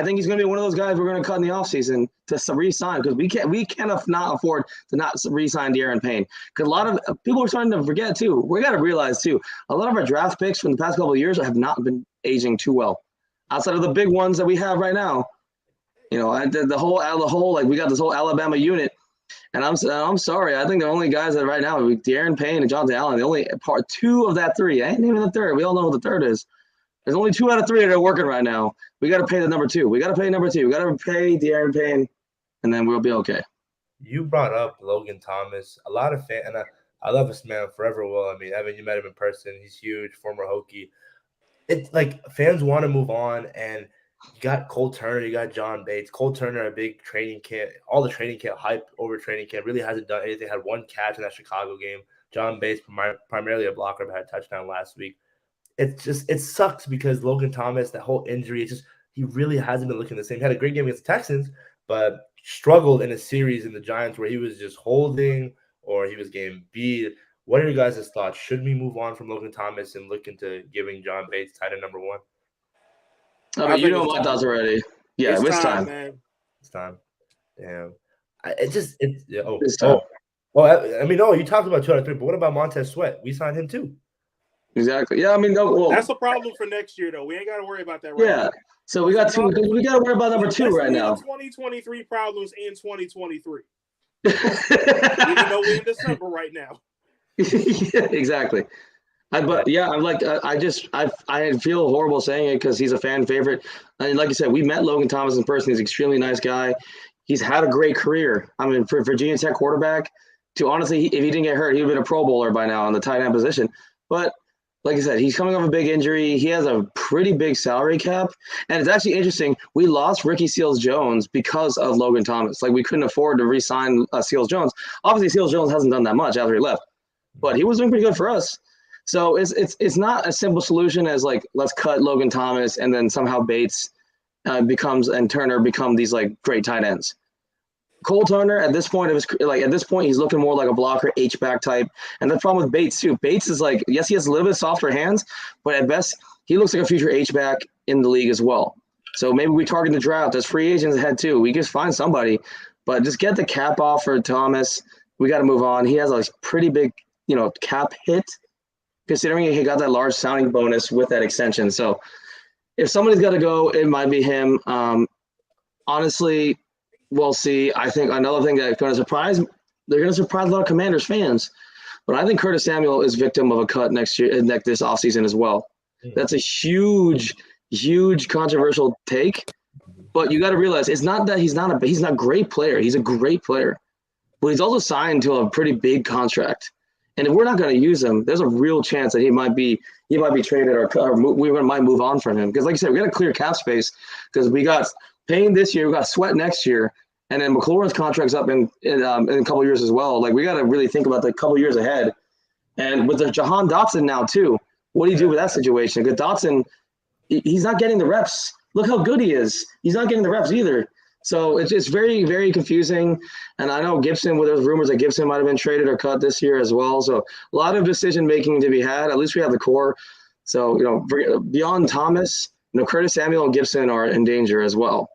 think he's going to be one of those guys we're going to cut in the offseason to re-sign because we can't not afford to not re-sign De'Aaron Payne. Because a lot of people are starting to forget too. We got to realize too, a lot of our draft picks from the past couple of years have not been aging too well. Outside of the big ones that we have right now, you know, the whole like we got this whole Alabama unit. And I'm sorry. I think the only guys that right now are De'Aaron Payne and Jonathan Allen. The only part 2 of that 3. I ain't even the third. We all know who the third is. There's only 2 out of 3 that are working right now. We got to pay the number 2. We got to pay number 2. We got to pay De'Aaron Payne, and then we'll be okay. You brought up Logan Thomas. A lot of fans, and I love this man forever. Will, I mean, Evan, you met him in person. He's huge, former Hokie. It's like fans want to move on, and you got Cole Turner, you got John Bates. Cole Turner, a big training camp, all the training camp hype over training camp, really hasn't done anything. Had 1 catch in that Chicago game. John Bates, primarily a blocker, but had a touchdown last week. It sucks because Logan Thomas, that whole injury, he really hasn't been looking the same. He had a great game against the Texans, but struggled in a series in the Giants where he was just holding or he was getting beat. What are your guys' thoughts? Should we move on from Logan Thomas and look into giving John Bates tight end number 1? You know my thoughts already. Yeah, it's time, man. It's time. Damn. I mean, you talked about 2 out of 3, but what about Montez Sweat? We signed him too. Exactly. Yeah, I mean, that's a problem for next year, though. We ain't got to worry about that right now. So we got 2. We got to worry about number 2 right now. 2023 problems in 2023. Even though we're in December right now. Yeah, exactly. I feel horrible saying it because he's a fan favorite. And like you said, we met Logan Thomas in person. He's an extremely nice guy. He's had a great career. I mean, for Virginia Tech quarterback, honestly, if he didn't get hurt, he would have been a Pro Bowler by now on the tight end position. But like I said, he's coming off a big injury. He has a pretty big salary cap. And it's actually interesting. We lost Ricky Seals-Jones because of Logan Thomas. Like, we couldn't afford to re-sign Seals-Jones. Obviously, Seals-Jones hasn't done that much after he left. But he was doing pretty good for us. So it's not a simple solution as like let's cut Logan Thomas and then somehow Bates and Turner become these like great tight ends. Cole Turner at this point he's looking more like a blocker H-back type, and the problem with Bates too. Bates is like, yes, he has a little bit softer hands, but at best he looks like a future H-back in the league as well. So maybe we target the draft as free agents ahead too. We just find somebody, but just get the cap off for Thomas. We got to move on. He has a pretty big cap hit, considering he got that large signing bonus with that extension. So if somebody's got to go, it might be him. Honestly, we'll see. I think another thing that's going to surprise a lot of Commanders fans, but I think Curtis Samuel is victim of a cut this offseason as well. That's a huge controversial take, but you got to realize it's not that he's not a great player. He's a great player, but he's also signed to a pretty big contract. And if we're not going to use him, there's a real chance that he might be traded or we might move on from him. Because like you said, we got to clear cap space because we got Payne this year, we got Sweat next year, and then McLaurin's contract's up in a couple of years as well. Like, we got to really think about the couple of years ahead. And with the Jahan Dotson now too, what do you do with that situation? Because Dotson, he's not getting the reps. Look how good he is. He's not getting the reps either. So it's very, very confusing. And I know Gibson, there's rumors that Gibson might have been traded or cut this year as well. So a lot of decision-making to be had. At least we have the core. So, beyond Thomas, Curtis Samuel and Gibson are in danger as well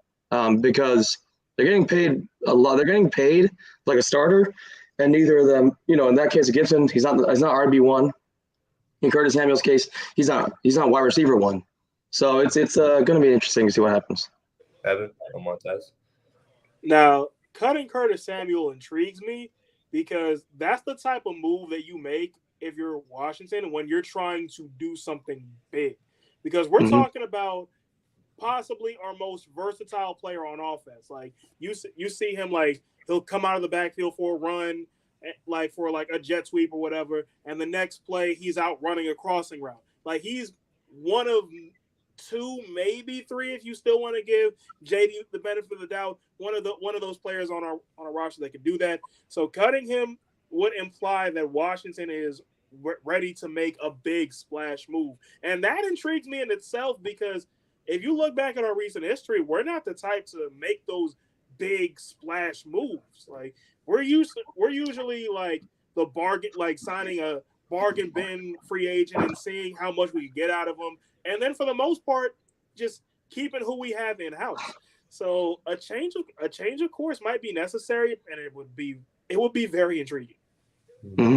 because they're getting paid a lot. They're getting paid like a starter. And neither of them, in that case of Gibson, he's not RB1. In Curtis Samuel's case, he's not wide receiver 1. So it's going to be interesting to see what happens. Evan or Montez? Now, cutting Curtis Samuel intrigues me because that's the type of move that you make if you're Washington when you're trying to do something big, because we're Mm-hmm. talking about possibly our most versatile player on offense. Like you see him like he'll come out of the backfield for a run, like for like a jet sweep or whatever, and the next play he's out running a crossing route. Like he's one of two, maybe three, if you still want to give JD the benefit of the doubt. One of those players on our roster that can do that. So cutting him would imply that Washington is ready to make a big splash move, and that intrigues me in itself because if you look back at our recent history, we're not the type to make those big splash moves. Like we're usually like the bargain, like signing a bargain bin free agent and seeing how much we get out of them, and then for the most part, just keeping who we have in house. So a change of course might be necessary, and it would be very intriguing. Mm-hmm.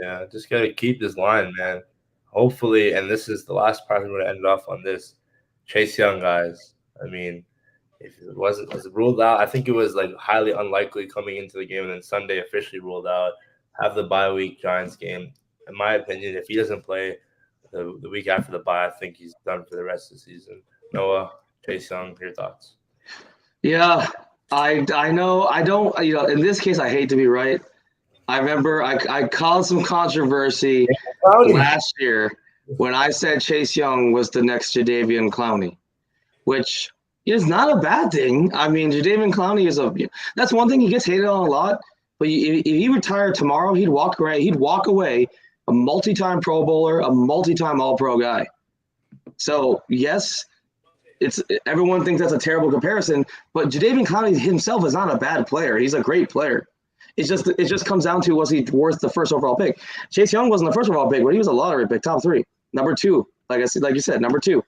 Yeah, just gotta keep this line, man. Hopefully, and this is the last part I'm gonna end off on this. Chase Young, guys. I mean, if it was ruled out, I think it was like highly unlikely coming into the game, and then Sunday officially ruled out. Have the bye week Giants game. In my opinion, if he doesn't play the week after the bye, I think he's done for the rest of the season. Noah, Chase Young, your thoughts? Yeah, I know. I don't. In this case, I hate to be right. I remember I caused some controversy last year when I said Chase Young was the next Jadeveon Clowney, which is not a bad thing. I mean, Jadeveon Clowney that's one thing he gets hated on a lot. But if he retired tomorrow, he'd walk away a multi-time Pro Bowler, a multi-time All-Pro guy. So yes, everyone thinks that's a terrible comparison, but Jadeveon Clowney himself is not a bad player. He's a great player. It just comes down to, was he worth the first overall pick? Chase Young wasn't the first overall pick, but he was a lottery pick, top 3, number 2. Like you said, number 2.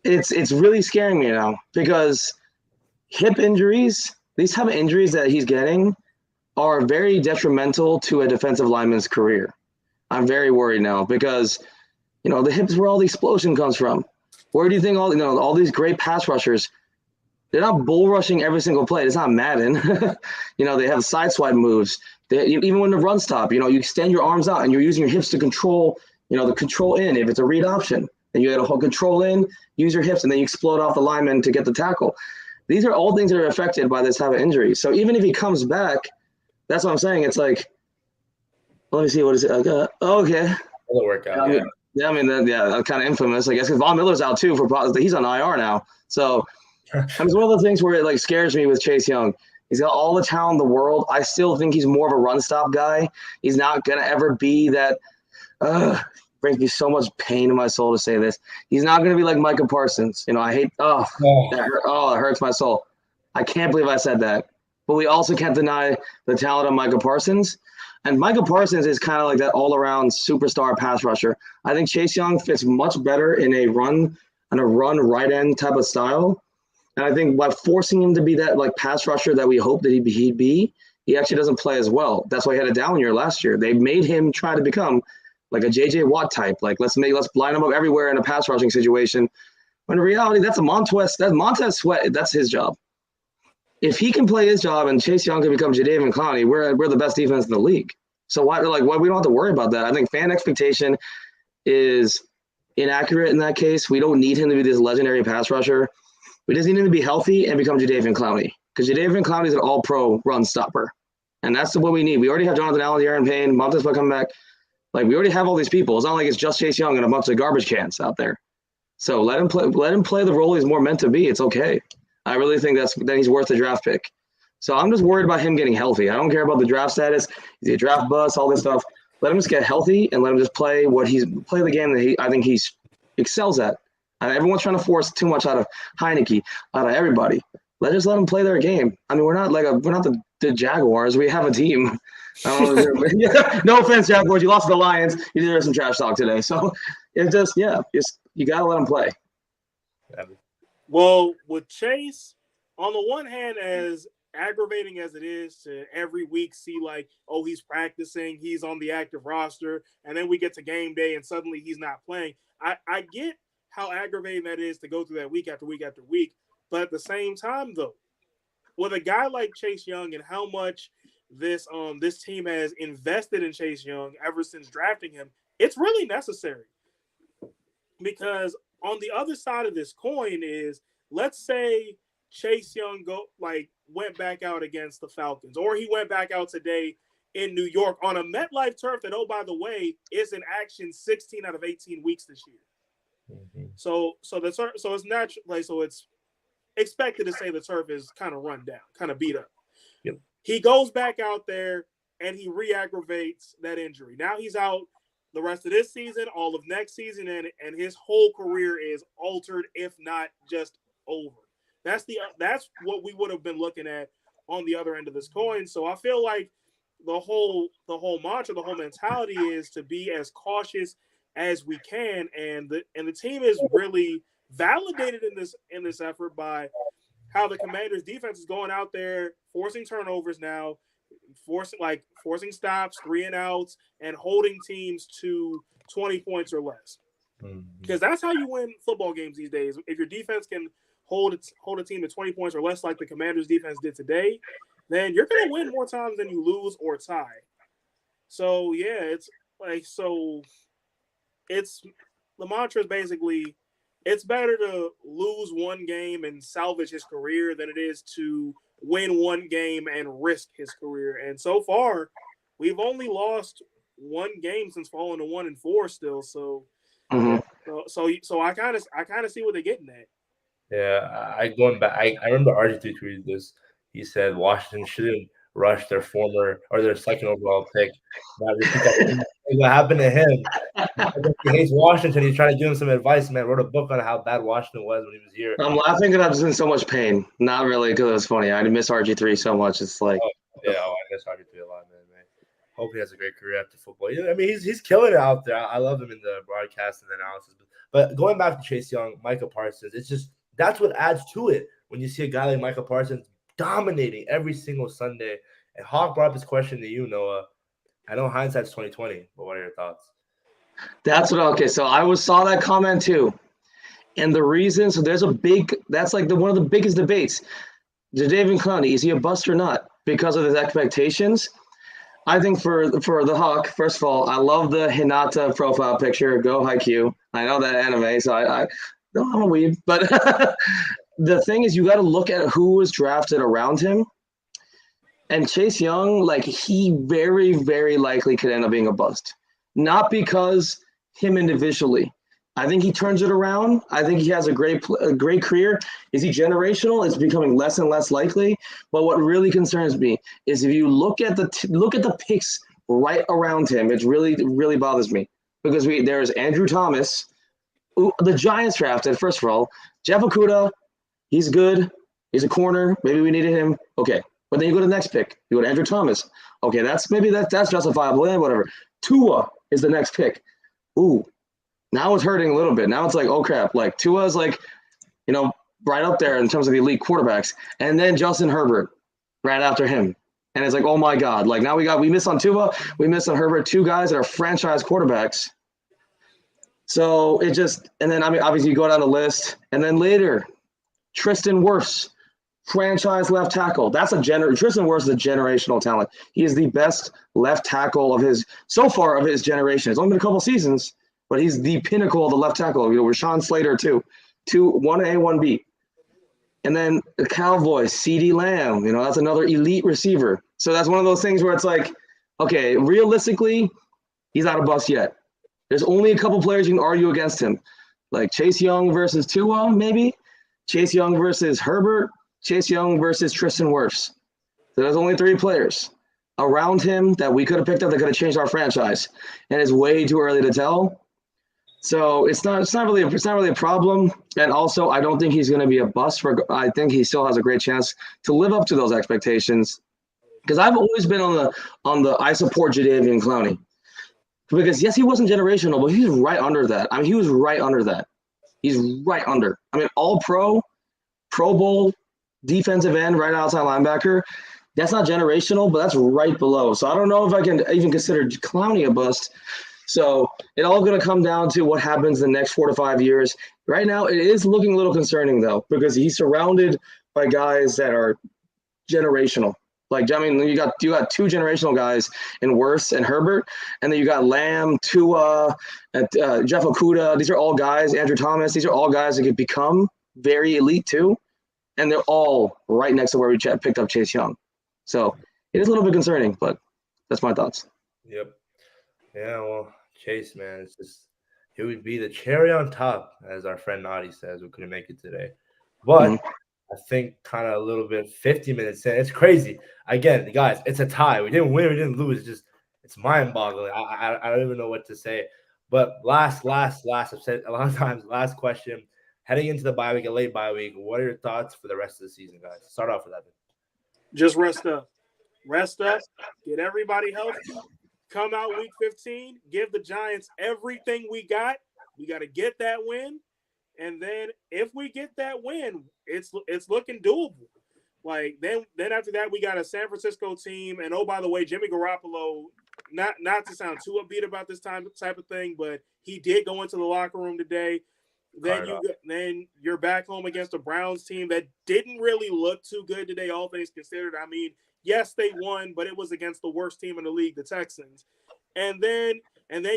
It's really scaring me now because hip injuries, these type of injuries that he's getting, are very detrimental to a defensive lineman's career. I'm very worried now because the hips where all the explosion comes from. Where do you think all these great pass rushers? They're not bull rushing every single play. It's not Madden. They have side swipe moves. Even when the run stop, you extend your arms out and you're using your hips to control, the control in if it's a read option. And you had a whole control in, use your hips, and then you explode off the lineman to get the tackle. These are all things that are affected by this type of injury. So even if he comes back, that's what I'm saying. It's like, let me see, what is it? Okay. It'll work out. Kind of infamous, I guess, because Von Miller's out too he's on IR now. So it's one of those things where it scares me with Chase Young. He's got all the talent in the world. I still think he's more of a run stop guy. He's not gonna ever be that. Brings me so much pain in my soul to say this. He's not gonna be like Micah Parsons. I hate. It hurts my soul. I can't believe I said that. But we also can't deny the talent of Micah Parsons. And Micah Parsons is kind of like that all-around superstar pass rusher. I think Chase Young fits much better in a run right end type of style. And I think by forcing him to be that pass rusher that we hope that he'd be, he actually doesn't play as well. That's why he had a down year last year. They made him try to become like a JJ Watt type. Let's line him up everywhere in a pass rushing situation. When in reality, that's Montez Sweat. That's his job. If he can play his job and Chase Young can become Jadeveon Clowney, we're the best defense in the league. So why we don't have to worry about that. I think fan expectation is inaccurate in that case. We don't need him to be this legendary pass rusher. We just need him to be healthy and become Jadeveon Clowney, because Jadeveon Clowney is an all-pro run stopper, and that's what we need. We already have Jonathan Allen, Aaron Payne, Montez Sweat coming back. We already have all these people. It's not like it's just Chase Young and a bunch of garbage cans out there. So let him play the role he's more meant to be. It's okay. I really think that he's worth the draft pick. So I'm just worried about him getting healthy. I don't care about the draft status. He's a draft bust, all this stuff. Let him just get healthy and let him just play the game that I think he excels at. Everyone's trying to force too much out of Heineke, out of everybody. Let them play their game. I mean, we're not the Jaguars. We have a team. No offense, Jaguars. You lost to the Lions. You deserve some trash talk today. So it's just you gotta let them play. Well, with Chase, on the one hand, as aggravating as it is to every week see he's practicing, he's on the active roster, and then we get to game day and suddenly he's not playing. I get how aggravating that is to go through that week after week after week. But at the same time, though, with a guy like Chase Young and how much this team has invested in Chase Young ever since drafting him, it's really necessary. Because on the other side of this coin is, let's say Chase Young went back out against the Falcons, or he went back out today in New York on a MetLife turf that, oh, by the way, is in action 16 out of 18 weeks this year. Mm-hmm. So it's natural. So it's expected to say the turf is kind of run down, kind of beat up. Yep. He goes back out there and he re-aggravates that injury. Now he's out the rest of this season, all of next season, and his whole career is altered, if not just over. That's what we would have been looking at on the other end of this coin. So I feel like the whole mantra, the whole mentality is to be as cautious as we can, and the team is really validated in this effort by how the Commanders' defense is going out there, forcing turnovers now, forcing stops, 3 and outs, and holding teams to 20 points or less. Because that's how you win football games these days. If your defense can hold a team to 20 points or less, like the Commanders' defense did today, then you're going to win more times than you lose or tie. So yeah, it's the mantra is basically, it's better to lose one game and salvage his career than it is to win one game and risk his career. And so far, we've only lost one game since falling to 1-4 still. So, so I kind of see what they're getting at. Yeah, I remember RG3 tweeted this. He said Washington shouldn't rush their second overall pick. What happened to him? He hates Washington. He's trying to give him some advice, man. Wrote a book on how bad Washington was when he was here. I'm laughing because I'm just in so much pain. Not really, because it was funny. I miss RG3 so much. It's like, I miss RG3 a lot, man. Hope he has a great career after football. I mean, he's killing it out there. I love him in the broadcast and analysis. But going back to Chase Young, Micah Parsons, it's just that's what adds to it when you see a guy like Micah Parsons dominating every single Sunday. And Hawk brought up this question to you, Noah. I know hindsight's 2020, but what are your thoughts? So I saw that comment too. And the reason, so there's that's like one of the biggest debates. Jadeveon Clowney, is he a bust or not? Because of his expectations. I think for the Hawk, first of all, I love the Hinata profile picture. Go Haikyuu. I know that anime, so I'm a weeb. But the thing is, you got to look at who was drafted around him. And Chase Young, he very, very likely could end up being a bust. Not because him individually. I think he turns it around. I think he has a great career. Is he generational? It's becoming less and less likely. But what really concerns me is if you look at the picks right around him, it really bothers me because there's Andrew Thomas, who the Giants drafted. First of all, Jeff Okudah, he's good. He's a corner. Maybe we needed him. Okay, but then you go to the next pick. You go to Andrew Thomas. Okay, that's justifiable. Whatever. Tua is the next pick. Ooh. Now it's hurting a little bit. Now it's like, oh crap, Tua's right up there in terms of the elite quarterbacks. And then Justin Herbert right after him. And it's like, oh my God. Now we missed on Tua, we missed on Herbert, 2 guys that are franchise quarterbacks. So and then obviously you go down the list. And then later, Tristan Wirfs, franchise left tackle. Tristan Wirfs is a generational talent. He is the best left tackle of his generation. It's only been a couple seasons. But he's the pinnacle of the left tackle. Rashawn Slater, too. 1A, 1B. And then the Cowboys, CeeDee Lamb. That's another elite receiver. So that's one of those things where it's like, okay, realistically, he's not a bust yet. There's only a couple players you can argue against him. Like Chase Young versus Tua, maybe. Chase Young versus Herbert. Chase Young versus Tristan Wirfs. So there's only 3 players around him that we could have picked up that could have changed our franchise. And it's way too early to tell. So it's not really a problem, and also I don't think he's going to be a bust. I think he still has a great chance to live up to those expectations. Because I've always been on the I support Jadeveon Clowney, because yes, he wasn't generational, but he's right under that. I mean, he was right under that. He's right under. I mean, All Pro Bowl defensive end, right outside linebacker. That's not generational, but that's right below. So I don't know if I can even consider Clowney a bust. So it all going to come down to what happens the next 4 to 5 years. Right now, it is looking a little concerning, though, because he's surrounded by guys that are generational. Like, I mean, you got two generational guys in Wirfs and Herbert, and then you got Lamb, Tua, and Jeff Okuda. These are all guys. Andrew Thomas. These are all guys that could become very elite too, and they're all right next to where we picked up Chase Young. So it is a little bit concerning, but that's my thoughts. Yep. Yeah. Well, Chase, man, it's just he would be the cherry on top, as our friend Nadi says. We couldn't make it today, but. I think kind of a little bit 50 minutes in. It's crazy. Again, guys, it's a tie. We didn't win. We didn't lose. It's mind-boggling. I don't even know what to say. But last, I've said a lot of times, last question. Heading into the bye week, a late bye week, what are your thoughts for the rest of the season, guys? Start off with that. Just rest up. Rest up. Get everybody healthy. Come out week 15. Give the Giants everything we got. We got to get that win. And then if we get that win, it's looking doable. Like then after that, we got a San Francisco team. And oh, by the way, Jimmy Garoppolo, not to sound too upbeat about this type of thing, but he did go into the locker room today. Then you're back home against a Browns team that didn't really look too good today, all things considered. I mean, yes, they won, but it was against the worst team in the league, the Texans. And then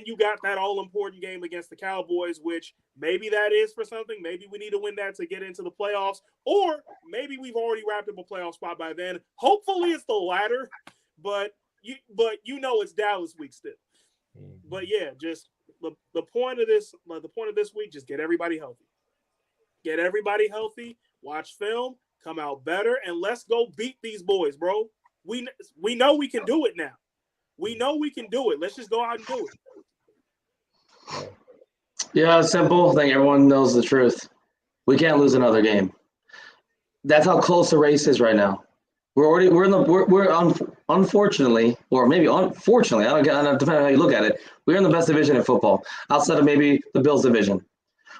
you got that all-important game against the Cowboys, which maybe that is for something. Maybe we need to win that to get into the playoffs, or maybe we've already wrapped up a playoff spot by then. Hopefully it's the latter, but it's Dallas week still. But yeah, just the point of this week, just get everybody healthy. Get everybody healthy, watch film, come out better, and let's go beat these boys, bro. We know we can do it now. We know we can do it. Let's just go out and do it. Yeah, it's simple. I think everyone knows the truth. We can't lose another game. That's how close the race is right now. Unfortunately, or maybe unfortunately, I don't know, depending on how you look at it, we're in the best division in football, outside of maybe the Bills division.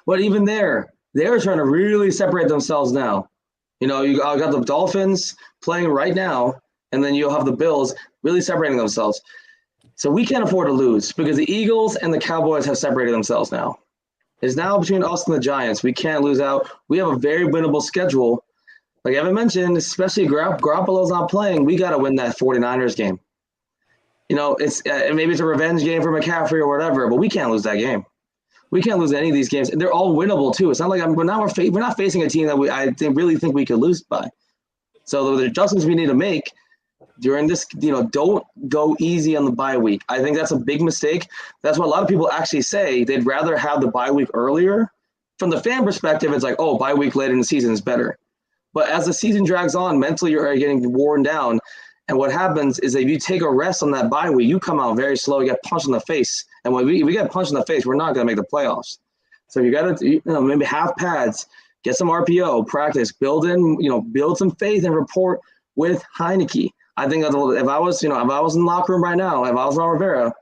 But even they're trying to really separate themselves now. You know, you got the Dolphins playing right now, and then you'll have the Bills really separating themselves. So we can't afford to lose because the Eagles and the Cowboys have separated themselves now. It's now between us and the Giants. We can't lose out. We have a very winnable schedule. Like Evan mentioned, especially Garoppolo's not playing, we got to win that 49ers game. You know, maybe it's a revenge game for McCaffrey or whatever, but we can't lose that game. We can't lose any of these games. They're all winnable too. It's not like we're not facing a team that I really think we could lose by. So the adjustments we need to make during this, don't go easy on the bye week. I think that's a big mistake. That's what a lot of people actually say. They'd rather have the bye week earlier. From the fan perspective, it's like, oh, bye week later in the season is better. But as the season drags on, mentally you're getting worn down. And what happens is if you take a rest on that bye week, you come out very slow, you get punched in the face. And when we get punched in the face, we're not going to make the playoffs. So you got to maybe have pads, get some RPO, practice, build some faith and rapport with Heineke. I think if I was in the locker room right now, if I was Ron Rivera,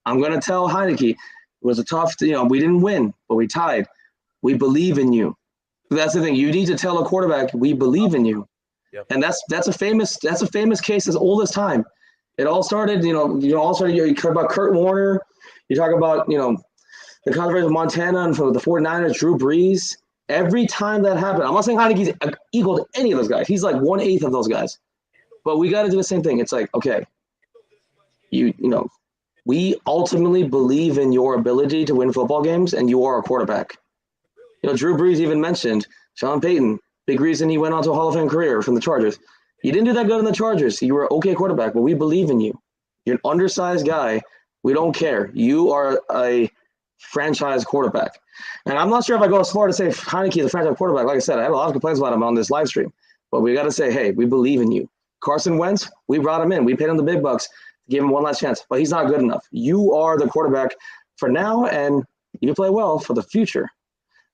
I'm going to tell Heineke, it was a tough, we didn't win, but we tied. We believe in you. That's the thing. You need to tell a quarterback, we believe in you. Yep. And that's a famous case as old as time. It all started, you talk about Kurt Warner, you talk about, the controversy of Montana and for the 49ers, Drew Brees. Every time that happened, I'm not saying Heineke's equal to any of those guys. He's like 1/8 of those guys. But we got to do the same thing. It's like, okay, we ultimately believe in your ability to win football games, and you are a quarterback. Drew Brees even mentioned Sean Payton, big reason he went on to a Hall of Fame career from the Chargers. You didn't do that good in the Chargers. You were an okay quarterback, but we believe in you. You're an undersized guy. We don't care. You are a franchise quarterback. And I'm not sure if I go as far to say Heineke is a franchise quarterback. Like I said, I had a lot of complaints about him on this live stream. But we got to say, hey, we believe in you. Carson Wentz, we brought him in. We paid him the big bucks to give him one last chance. But he's not good enough. You are the quarterback for now, and you play well for the future.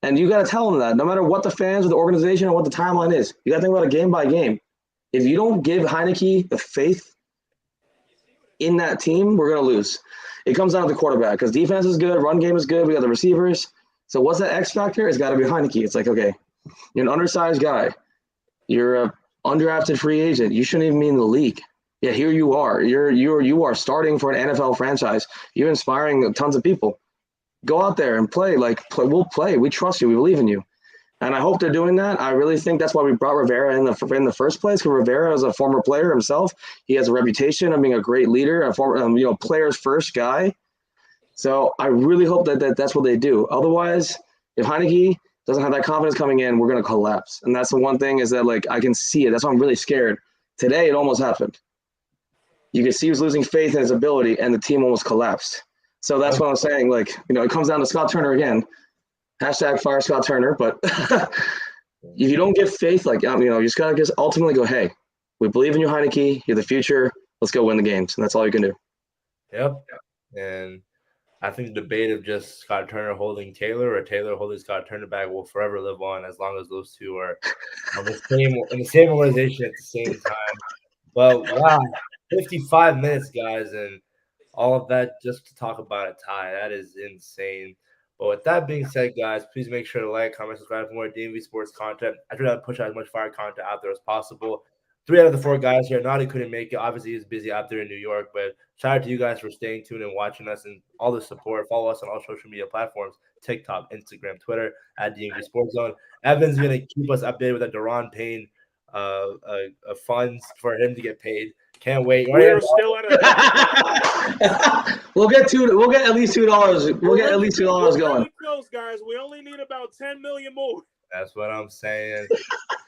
And you got to tell them that no matter what the fans or the organization or what the timeline is, you got to think about it game by game. If you don't give Heineke the faith in that team, we're going to lose. It comes down to the quarterback because defense is good, run game is good, we got the receivers. So what's that X factor? It's got to be Heineke. It's like, okay, you're an undersized guy. You're a undrafted free agent. You shouldn't even be in the league. Yeah, here you are. You are starting for an NFL franchise. You're inspiring tons of people. Go out there and play. We'll play. We trust you. We believe in you. And I hope they're doing that. I really think that's why we brought Rivera in the first place. Because Rivera is a former player himself. He has a reputation of being a great leader, a former players first guy. So I really hope that's what they do. Otherwise, if Heineke doesn't have that confidence coming in, we're gonna collapse. And that's the one thing is that like I can see it. That's why I'm really scared. Today it almost happened. You can see he was losing faith in his ability, and the team almost collapsed. So that's what I'm saying. Like it comes down to Scott Turner again. Hashtag fire Scott Turner. But if you don't give faith, like you just gotta just ultimately go, hey, we believe in you, Heineke. You're the future. Let's go win the games, and that's all you can do. Yep. And I think the debate of just Scott Turner holding Taylor or Taylor holding Scott Turner back will forever live on as long as those two are in the same organization at the same time. But wow, 55 minutes, guys, and all of that just to talk about a tie. That is insane. But with that being said, guys, please make sure to like, comment, subscribe for more DMV sports content. I try to push out as much fire content out there as possible. 3 out of the 4 guys here. Naughty couldn't make it. Obviously, he's busy out there in New York. But shout out to you guys for staying tuned and watching us and all the support. Follow us on all social media platforms: TikTok, Instagram, Twitter at DMVSportsZone. Evan's gonna keep us updated with a Deron Payne funds for him to get paid. Can't wait. We're still at a We'll get at least $2. We'll get at least $2 going. Really close, guys. We only need about 10 million more. That's what I'm saying.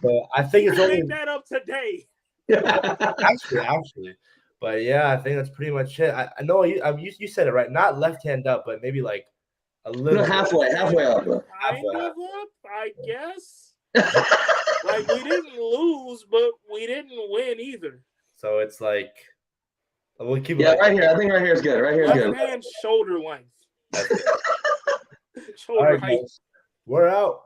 So I think it's only make that up today. actually. But yeah, I think that's pretty much it. I know you said it right. Not left hand up, but maybe like a little halfway up. Kind of up, I guess. Like we didn't lose, but we didn't win either. So it's like we'll keep it. Yeah, right here. I think right here is good. Right here is good. Left hand shoulder length. Shoulder height. We're out.